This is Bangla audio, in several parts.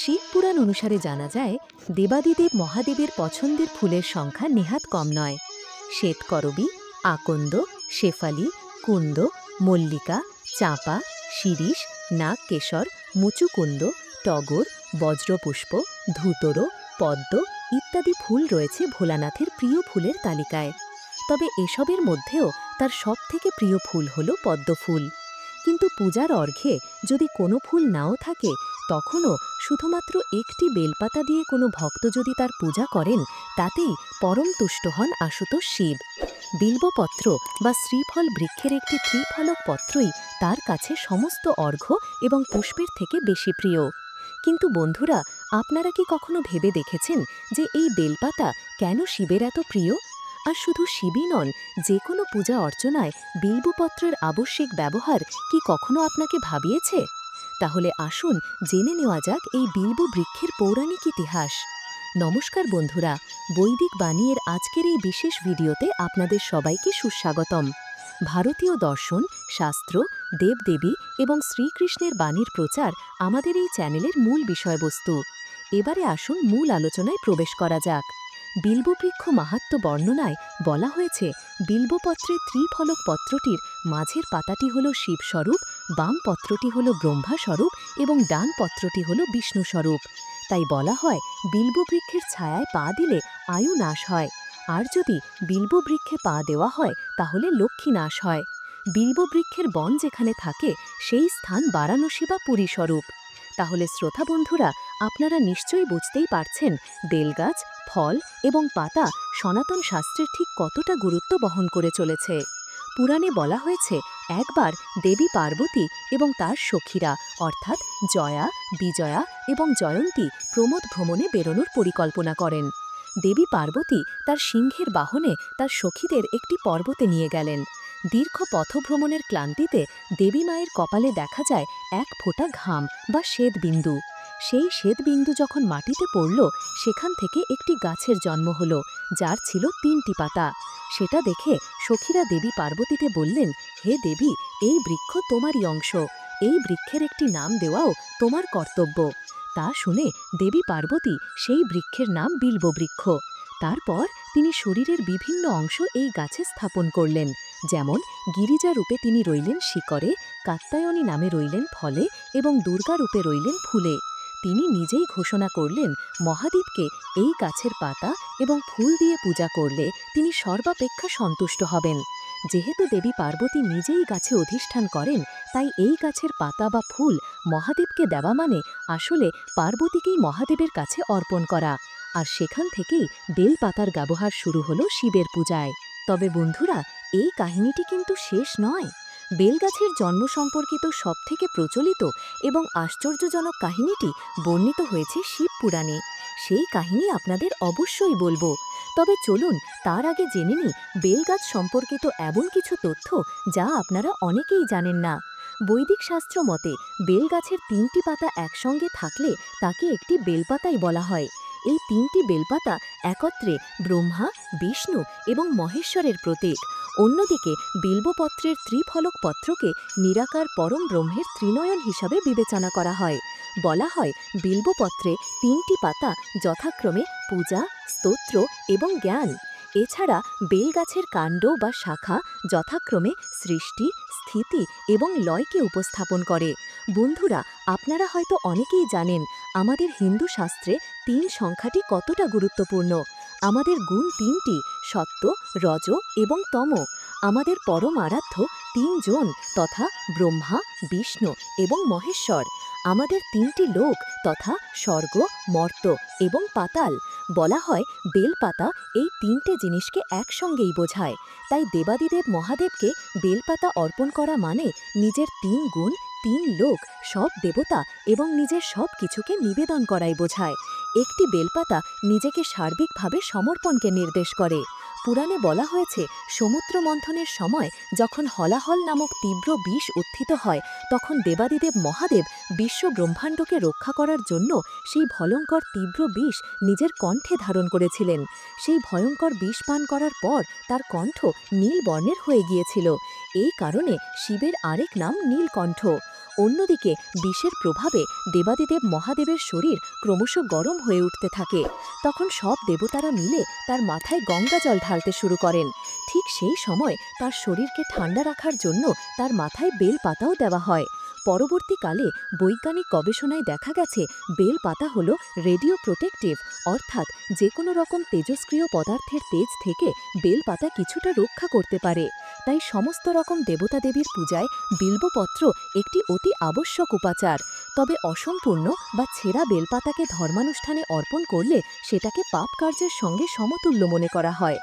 শিব পুরাণ অনুসারে জানা যায়, দেবাদিদেব মহাদেবের পছন্দের ফুলের সংখ্যা নেহাত কম নয়। শ্বেতকরবী, আকন্দ, শেফালি, কুন্দ, মল্লিকা, চাঁপা, শিরীষ, নাগকেশর, মুচুকুন্দ, টগর, বজ্রপুষ্প, ধুতরো, পদ্ম ইত্যাদি ফুল রয়েছে ভোলানাথের প্রিয় ফুলের তালিকায়। তবে এসবের মধ্যেও তার সবথেকে প্রিয় ফুল হল পদ্মফুল। কিন্তু পূজার অর্ঘ্যে যদি কোনো ফুল নাও থাকে, তখনও শুধুমাত্র একটি বেলপাতা দিয়ে কোনো ভক্ত যদি তার পূজা করেন, তাতেই পরম তুষ্ট হন আশুতোষ শিব। বিল্বপত্র বা শ্রীফল বৃক্ষের একটি ত্রিফলক পত্রই তার কাছে সমস্ত অর্ঘ্য এবং পুষ্পের থেকে বেশি প্রিয়। কিন্তু বন্ধুরা, আপনারা কি কখনো ভেবে দেখেছেন যে এই বেলপাতা কেন শিবের এত প্রিয়? আর শুধু শিবই নন, যে কোনো পূজা অর্চনায় বিল্বপত্রের আবশ্যিক ব্যবহার কি কখনো আপনাকে ভাবিয়েছে? তাহলে আসুন জেনে নেওয়া যাক এই বিল্ব বৃক্ষের পৌরাণিক ইতিহাস। নমস্কার বন্ধুরা, বৈদিক বাণীর আজকের এই বিশেষ ভিডিওতে আপনাদের সবাইকে সুস্বাগতম। ভারতীয় দর্শন, শাস্ত্র, দেবদেবী এবং শ্রীকৃষ্ণের বাণীর প্রচার আমাদের এই চ্যানেলের মূল বিষয়বস্তু। এবারে আসুন মূল আলোচনায় প্রবেশ করা যাক। বিল্ববৃক্ষ মাহাত্ম্য বর্ণনায় বলা হয়েছে, বিল্বপত্রের ত্রিফলক পত্রটির মাঝের পাতাটি হল শিবস্বরূপ, বাম পত্রটি হল ব্রহ্মাস্বরূপ এবং ডান পত্রটি হল বিষ্ণুস্বরূপ। তাই বলা হয়, বিল্ববৃক্ষের ছায়ায় পা দিলে আয়ু নাশ হয়, আর যদি বিল্ববৃক্ষে পা দেওয়া হয় তাহলে লক্ষ্মী নাশ হয়। বিল্ববৃক্ষের বন যেখানে থাকে সেই স্থান বারাণসী বা পুরী স্বরূপ। তাহলে শ্রোতা বন্ধুরা, আপনারা নিশ্চয়ই বুঝতেই পারছেন বেলগাছ, ফল এবং পাতা সনাতন শাস্ত্রের ঠিক কতটা গুরুত্ব বহন করে চলেছে। পুরাণে বলা হয়েছে, একবার দেবী পার্বতী এবং তার সখীরা অর্থাৎ জয়া, বিজয়া এবং জয়ন্তী প্রমোদ ভ্রমণে বেরোনোর পরিকল্পনা করেন। দেবী পার্বতী তার সিংহের বাহনে তার সখীদের একটি পর্বতে নিয়ে গেলেন। দীর্ঘ পথভ্রমণের ক্লান্তিতে দেবী মায়ের কপালে দেখা যায় এক ফোঁটা ঘাম বা শ্বেতবিন্দু। সেই শ্বেতবিন্দু যখন মাটিতে পড়ল, সেখান থেকে একটি গাছের জন্ম হল, যার ছিল 3টি পাতা। সেটা দেখে সখীরা দেবী পার্বতীতে বললেন, হে দেবী, এই বৃক্ষ তোমারই অংশ, এই বৃক্ষের একটি নাম দেওয়াও তোমার কর্তব্য। তা শুনে দেবী পার্বতী সেই বৃক্ষের নাম বিল্ববৃক্ষ। তারপর তিনি শরীরের বিভিন্ন অংশ এই গাছে স্থাপন করলেন। যেমন গিরিজা রূপে তিনি রইলেন শিকড়ে, কাত্যায়নী নামে রইলেন ফলে এবং দুর্গা রূপে রইলেন ফুলে। তিনি নিজেই ঘোষণা করলেন, মহাদেবকে এই গাছের পাতা এবং ফুল দিয়ে পূজা করলে তিনি সর্বাপেক্ষা সন্তুষ্ট হবেন। যেহেতু দেবী পার্বতী নিজেই গাছে অধিষ্ঠান করেন, তাই এই গাছের পাতা বা ফুল মহাদেবকে দেওয়া মানে আসলে পার্বতীকেই মহাদেবের কাছে অর্পণ করা। আর সেখান থেকেই বেলপাতার ব্যবহার শুরু হলো শিবের পূজায়। তবে বন্ধুরা, এই কাহিনীটি কিন্তু শেষ নয়। বেলগাছের জন্ম সম্পর্কিত সবথেকে প্রচলিত এবং আশ্চর্যজনক কাহিনীটি বর্ণিত হয়েছে শিব পুরাণে। সেই কাহিনী আপনাদের অবশ্যই বলবো। তবে চলুন তার আগে জেনে নিই বেলগাছ সম্পর্কিত এমন কিছু তথ্য যা আপনারা অনেকেই জানেন না। বৈদিক শাস্ত্র মতে বেলগাছের 3টি পাতা একসঙ্গে থাকলে তাকে একটি বেলপাতাই বলা হয়। এই 3টি বেলপাতা একত্রে ব্রহ্মা, বিষ্ণু এবং মহেশ্বরের প্রতীক। অন্যদিকে বিল্বপত্রের ত্রিফলক পত্রকে নিরাকার পরম ব্রহ্মের ত্রিনয়ন হিসাবে বিবেচনা করা হয়। বলা হয়, বিল্বপত্রে 3টি পাতা যথাক্রমে পূজা, স্তোত্র এবং জ্ঞান। এছাড়া বেলগাছের কাণ্ড বা শাখা যথাক্রমে সৃষ্টি, স্থিতি এবং লয়কে উপস্থাপন করে। বন্ধুরা, আপনারা হয়তো অনেকেই জানেন আমাদের হিন্দু শাস্ত্রে 3 সংখ্যাটি কতটা গুরুত্বপূর্ণ। আমাদের গুণ 3টি, সত্ত্ব, রজ এবং তম। আমাদের পরম আরাধ্য 3 জন তথা ব্রহ্মা, বিষ্ণু এবং মহেশ্বর। আমাদের 3টি লোক তথা স্বর্গ, মর্ত এবং পাতাল। বলা হয়, বেলপাতা এই 3টে জিনিসকে একসঙ্গেই বোঝায়। তাই দেবাদিদেব মহাদেবকে বেলপাতা অর্পণ করা মানে নিজের 3 গুণ, 3 লোক, সব দেবতা এবং নিজের সব কিছুকে নিবেদন করাই বোঝায়। একটি বেলপাতা নিজেকে সার্বিকভাবে সমর্পণকে নির্দেশ করে। পুরাণে বলা হয়েছে, সমুদ্র মন্থনের সময় যখন হলাহল নামক তীব্র বিষ উত্থিত হয়, তখন দেবাদিদেব মহাদেব বিশ্ব ব্রহ্মাণ্ডকে রক্ষা করার জন্য সেই ভয়ঙ্কর তীব্র বিষ নিজের কণ্ঠে ধারণ করেছিলেন। সেই ভয়ঙ্কর বিষ পান করার পর তার কণ্ঠ নীল বর্ণের হয়ে গিয়েছিল। এই কারণে শিবের আরেক নাম নীলকণ্ঠ। অন্যদিকে বিষের প্রভাবে দেবাদিদেব মহাদেবের শরীর ক্রমশ গরম হয়ে উঠতে থাকে। তখন সব দেবতারা মিলে তার মাথায় গঙ্গা জল ঢালতে শুরু করেন। ঠিক সেই সময় তার শরীরকে ঠান্ডা রাখার জন্য তার মাথায় বেল পাতাও দেওয়া হয়। পরবর্তীকালে বৈজ্ঞানিক গবেষণায় দেখা গেছে বেল পাতা হল রেডিও প্রোটেক্টিভ, অর্থাৎ যে কোনো রকম তেজস্ক্রিয় পদার্থের তেজ থেকে বেল পাতা কিছুটা রক্ষা করতে পারে। তাই সমস্ত রকম দেবতা দেবীর পূজায় বিল্বপত্র একটি অতি আবশ্যক উপাচার। তবে অসম্পূর্ণ বা ছেঁড়া বেলপাতাকে ধর্মানুষ্ঠানে অর্পণ করলে সেটাকে পাপ কার্যের সঙ্গে সমতুল্য মনে করা হয়।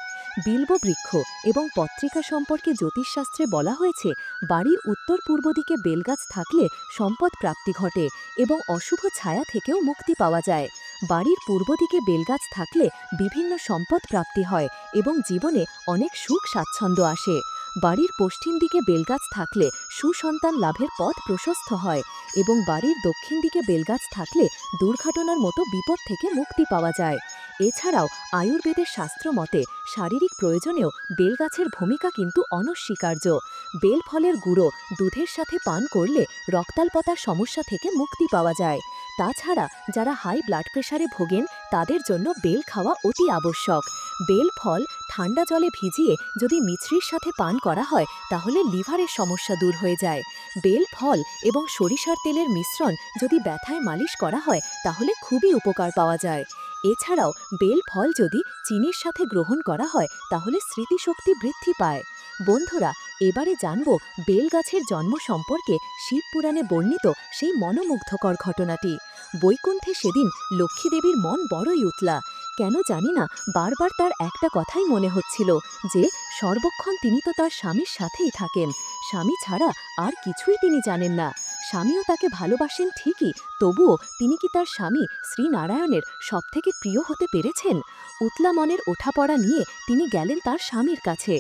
বিল্ব বৃক্ষ এবং পত্রিকা সম্পর্কে জ্যোতিষশাস্ত্রে বলা হয়েছে, বাড়ির উত্তর পূর্ব দিকে বেলগাছ থাকলে সম্পদ প্রাপ্তি ঘটে এবং অশুভ ছায়া থেকেও মুক্তি পাওয়া যায়। বাড়ির পূর্ব দিকে বেলগাছ থাকলে বিভিন্ন সম্পদ প্রাপ্তি হয় এবং জীবনে অনেক সুখ স্বাচ্ছন্দ্য আসে। বাড়ির পশ্চিম দিকে বেলগাছ থাকলে সুসন্তান লাভের পথ প্রশস্ত হয় এবং বাড়ির দক্ষিণ দিকে বেলগাছ থাকলে দুর্ঘটনার মতো বিপদ থেকে মুক্তি পাওয়া যায়। এছাড়াও আয়ুর্বেদের শাস্ত্র মতে শারীরিক প্রয়োজনেও বেলগাছের ভূমিকা কিন্তু অনস্বীকার্য। বেল ফলের গুঁড়ো দুধের সাথে পান করলে রক্তাল্পতার সমস্যা থেকে মুক্তি পাওয়া যায়। তাছাড়া যারা হাই ব্লাড প্রেশারে ভোগেন তাদের জন্য বেল খাওয়া অতি আবশ্যক। বেল ফল ঠান্ডা জলে ভিজিয়ে যদি মিছরির সাথে পান করা হয় তাহলে লিভারের সমস্যা দূর হয়ে যায়। বেল ফল এবং সরিষার তেলের মিশ্রণ যদি ব্যথায় মালিশ করা হয় তাহলে খুবই উপকার পাওয়া যায়। এছাড়াও বেল ফল যদি চিনির সাথে গ্রহণ করা হয় তাহলে স্মৃতিশক্তি বৃদ্ধি পায়। বন্ধুরা, এবারে জানব বেল গাছের জন্ম সম্পর্কে শিবপুরাণে বর্ণিত সেই মনোমুগ্ধকর ঘটনাটি। বৈকুণ্ঠে সেদিন লক্ষ্মী দেবীর মন বড়ই উতলা। কেন জানি না, বারবার তার একটা কথাই মনে হচ্ছিল যে সর্বক্ষণ তিনি তো তার স্বামীর সাথেই থাকেন, স্বামী ছাড়া আর কিছুই তিনি জানেন না। স্বামীও তাকে ভালোবাসেন ঠিকই, তবুও তিনি কি তার স্বামী শ্রীনারায়ণের সবথেকে প্রিয় হতে পেরেছেন? উতলা মনের ওঠাপড়া নিয়ে তিনি গেলেন তার স্বামীর কাছে।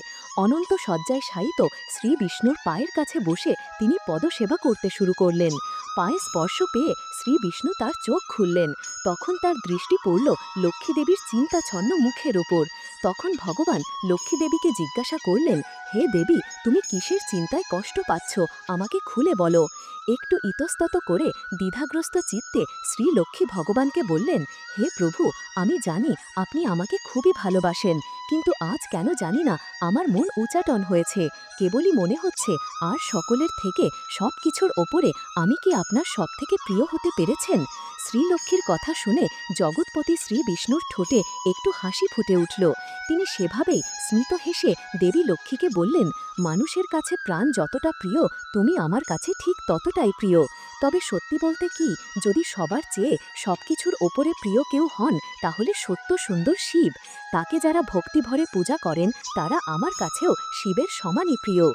অনন্ত শয্যায় শায়িত শ্রী বিষ্ণুর পায়ের কাছে বসে তিনি পদসেবা করতে শুরু করলেন। পায়ে স্পর্শ পেয়ে শ্রী বিষ্ণু তার চোখ খুললেন। তখন তার দৃষ্টি পড়ল লক্ষ্মী দেবীর চিন্তাছন্ন মুখের ওপর। তখন ভগবান লক্ষ্মী দেবীকে জিজ্ঞাসা করলেন, হে দেবী, তুমি কিসের চিন্তায় কষ্ট পাচ্ছ, আমাকে খুলে বলো। একটু ইতস্তত করে দ্বিধাগ্রস্ত চিত্তে শ্রী লক্ষ্মী ভগবানকে বললেন, হে প্রভু, আমি জানি আপনি আমাকে খুবই ভালোবাসেন, কিন্তু আজ কেন জানি না আমার মন উচাটন হয়েছে। কেবলই মনে হচ্ছে আর সকলের থেকে সব কিছুর ওপরে আমি কি আপনার সবথেকে প্রিয় হতে পেরেছেন? শ্রীলক্ষ্মীর কথা শুনে জগৎপতি শ্রী বিষ্ণুর ঠোঁটে একটু হাসি ফুটে উঠল। তিনি সেভাবেই স্মিত হেসে দেবী লক্ষ্মীকে বললেন, মানুষের কাছে প্রাণ যতটা প্রিয় তুমি আমার কাছে ঠিক ততটাই প্রিয়। তবে সত্যি বলতে কি, যদি সবার চেয়ে সবকিছুর ওপরে প্রিয় কেউ হন তাহলে সত্য সুন্দর শিব। তাকে যারা ভক্তিভরে পূজা করেন তারা আমার কাছেও শিবের সমানই প্রিয়।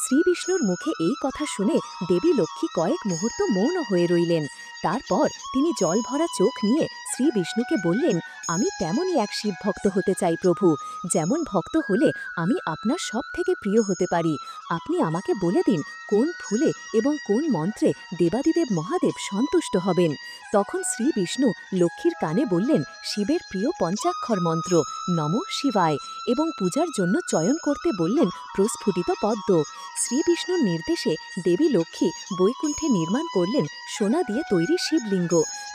শ্রী বিষ্ণুর মুখে এই কথা শুনে দেবী লক্ষ্মী কয়েক মুহূর্ত মৌন হয়ে রইলেন। তারপর তিনি জল ভরা চোখ নিয়ে শ্রী বিষ্ণুকে বললেন, আমি তেমনই এক শিব ভক্ত হতে চাই প্রভু, যেমন ভক্ত হলে আমি আপনার সব থেকে প্রিয় হতে পারি। আপনি আমাকে বলে দিন কোন ফুলে এবং কোন মন্ত্রে দেবাদিদেব মহাদেব সন্তুষ্ট হবেন। তখন শ্রী বিষ্ণু লক্ষ্মীর কানে বললেন, শিবের প্রিয় পঞ্চাক্ষর মন্ত্র নমঃ শিবায়, এবং পূজার জন্য চয়ন করতে বললেন প্রস্ফুটিত পদ্ম। শ্রী বিষ্ণুর নির্দেশে দেবী লক্ষ্মী বৈকুণ্ঠে নির্মাণ করলেন সোনা দিয়ে তৈরি শিবলিঙ্গ।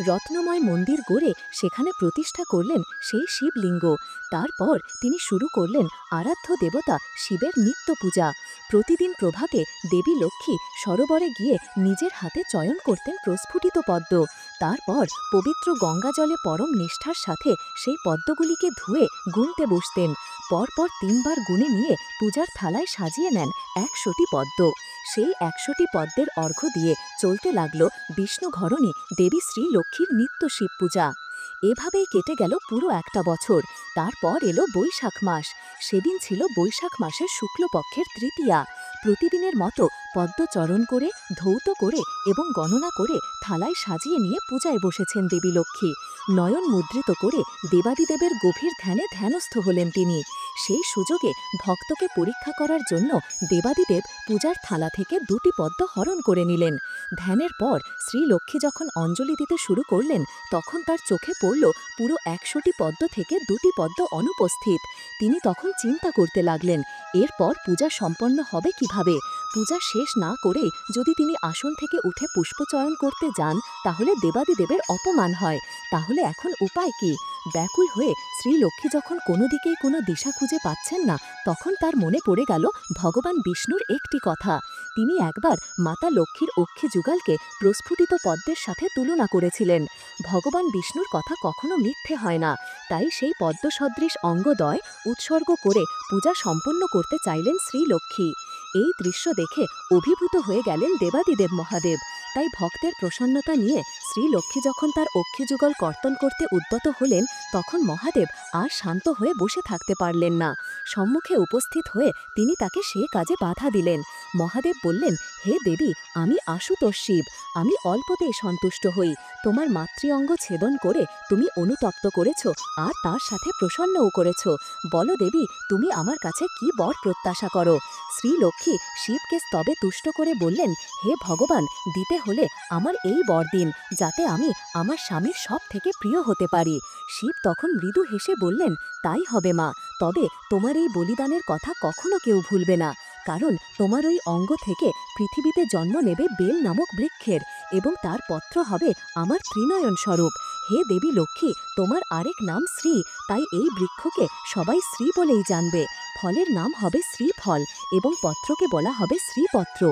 রত্নময় মন্দির গড়ে সেখানে প্রতিষ্ঠা করলেন সেই শিবলিঙ্গ। তারপর তিনি শুরু করলেন আরাধ্য দেবতা শিবের নিত্য পূজা। প্রতিদিন প্রভাতে দেবী লক্ষ্মী সরোবরে গিয়ে নিজের হাতে চয়ন করতেন প্রস্ফুটিত পদ্ম। তারপর পবিত্র গঙ্গা জলে পরম নিষ্ঠার সাথে সেই পদ্মগুলিকে ধুয়ে গুনতে বসতেন। পরপর 3 বার গুনে নিয়ে পূজার থালায় সাজিয়ে নেন 100টি পদ্ম। সেই 100টি পদ্মের অর্ঘ্য দিয়ে চলতে লাগল বিষ্ণু ঘরণী দেবী শ্রী লক্ষ্মীর নিত্য শিব পূজা। এভাবেই কেটে গেল পুরো একটা বছর। তারপর এলো বৈশাখ মাস। সেদিন ছিল বৈশাখ মাসের শুক্লপক্ষের তৃতীয়া। প্রতিদিনের মতো পদ্ম চরণ করে, ধৌত করে এবং গণনা করে থালায় সাজিয়ে নিয়ে পূজায় বসেছেন দেবী লক্ষ্মী। নয়ন মুদ্রিত করে দেবাদিদেবের গভীর ধ্যানে ধ্যানস্থ হলেন তিনি। সেই সুযোগে ভক্তকে পরীক্ষা করার জন্য দেবাদিদেব পূজার থালা থেকে 2টি পদ্ম হরণ করে নিলেন। ধ্যানের পর শ্রী লক্ষ্মী যখন অঞ্জলি দিতে শুরু করলেন তখন তার চোখে পড়ল পুরো 100টি পদ্ম থেকে 2টি পদ্ম অনুপস্থিত। তিনি তখন চিন্তা করতে লাগলেন, এরপর পূজা সম্পন্ন হবে কিভাবে? পূজা শেষ শেষ না করেই যদি তিনি আসন থেকে উঠে পুষ্পচয়ন করতে যান তাহলে দেবাদিদেবের অপমান হয়। তাহলে এখন উপায় কি? ব্যাকুল হয়ে শ্রীলক্ষ্মী যখন কোনো দিকেই কোনো দিশা খুঁজে পাচ্ছেন না, তখন তার মনে পড়ে গেল ভগবান বিষ্ণুর একটি কথা। তিনি একবার মাতা লক্ষ্মীর অক্ষি যুগলকে প্রস্ফুটিত পদ্মের সাথে তুলনা করেছিলেন। ভগবান বিষ্ণুর কথা কখনো মিথ্যে হয় না, তাই সেই পদ্মসদৃশ অঙ্গদয় উৎসর্গ করে পূজা সম্পন্ন করতে চাইলেন শ্রীলক্ষ্মী। এই দৃশ্য দেখে অভিভূত হয়ে গেলেন দেবাদিদেব মহাদেব। তাই ভক্তের প্রসন্নতা নিয়ে শ্রীলক্ষ্মী যখন তার অক্ষিযুগল কর্তন করতে উদ্যত হলেন, তখন মহাদেব আর শান্ত হয়ে বসে থাকতে পারলেন না। সম্মুখে উপস্থিত হয়ে তিনি তাকে সে কাজে বাধা দিলেন। মহাদেব বললেন, হে দেবী, আমি আশুতোষ শিব, আমি অল্পতেই সন্তুষ্ট হই। তোমার মাতৃঅঙ্গ ছেদন করে তুমি অনুতপ্ত করেছ, আর তার সাথে প্রসন্নও করেছ। বলো দেবী, তুমি আমার কাছে কি বর প্রত্যাশা করো? শ্রীলক্ষ্মী শিবকে স্তবে তুষ্ট করে বললেন, হে ভগবান, দিতে হলে আমার এই বর দিন, যাতে আমি আমার স্বামীর সব থেকে প্রিয় হতে পারি। শিব তখন মৃদু হেসে বললেন, তাই হবে মা, তবে তোমার এই বলিদানের কথা কখনো কেউ ভুলবে না, কারণ তোমার ওই অঙ্গ থেকে পৃথিবীতে জন্ম নেবে বেল নামক বৃক্ষের, এবং তার পত্র হবে আমার ত্রিনয়ন স্বরূপ। হে দেবী লক্ষ্মী, তোমার আরেক নাম শ্রী, তাই এই বৃক্ষকে সবাই শ্রী বলেই জানবে। ফলের নাম হবে শ্রীফল এবং পত্রকে বলা হবে শ্রীপত্র।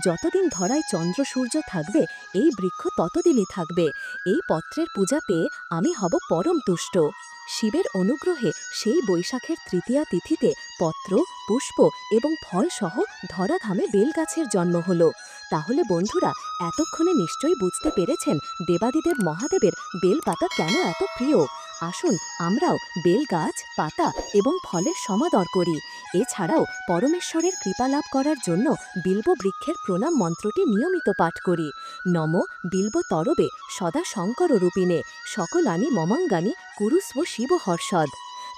যতদিন ধরায় চন্দ্র সূর্য থাকবে এই বৃক্ষ ততদিনই থাকবে। এই পত্রের পূজা পেয়ে আমি হব পরম তুষ্ট। শিবের অনুগ্রহে সেই বৈশাখের তৃতীয়া তিথিতে পত্র, পুষ্প এবং ফলসহ ধরাধামে বেলগাছের জন্ম হল। তাহলে বন্ধুরা, এতক্ষণে নিশ্চয়ই বুঝতে পেরেছেন দেবাদিদেব মহাদেবের বেলপাতা কেন এত প্রিয়। আসুন আমরাও বেলগাছ, পাতা এবং ফলের সমাদর করি। এছাড়াও পরমেশ্বরের কৃপা লাভ করার জন্য বিল্ব বৃক্ষের প্রণাম মন্ত্রটি নিয়মিত পাঠ করি। নম বিল্ব তরবে সদা শঙ্কর রূপিণে সকলানি মমাঙ্গানি কুরুস্ব শিব হর্ষদ।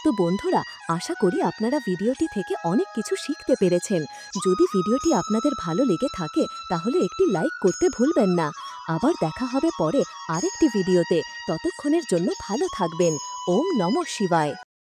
তো বন্ধুরা, আশা করি আপনারা ভিডিওটি থেকে অনেক কিছু শিখতে পেরেছেন। যদি ভিডিওটি আপনাদের ভালো লেগে থাকে তাহলে একটি লাইক করতে ভুলবেন না। আবার দেখা হবে পরে আরেকটি ভিডিওতে। ততক্ষণের জন্য ভালো থাকবেন। ওম নমঃ শিবায়।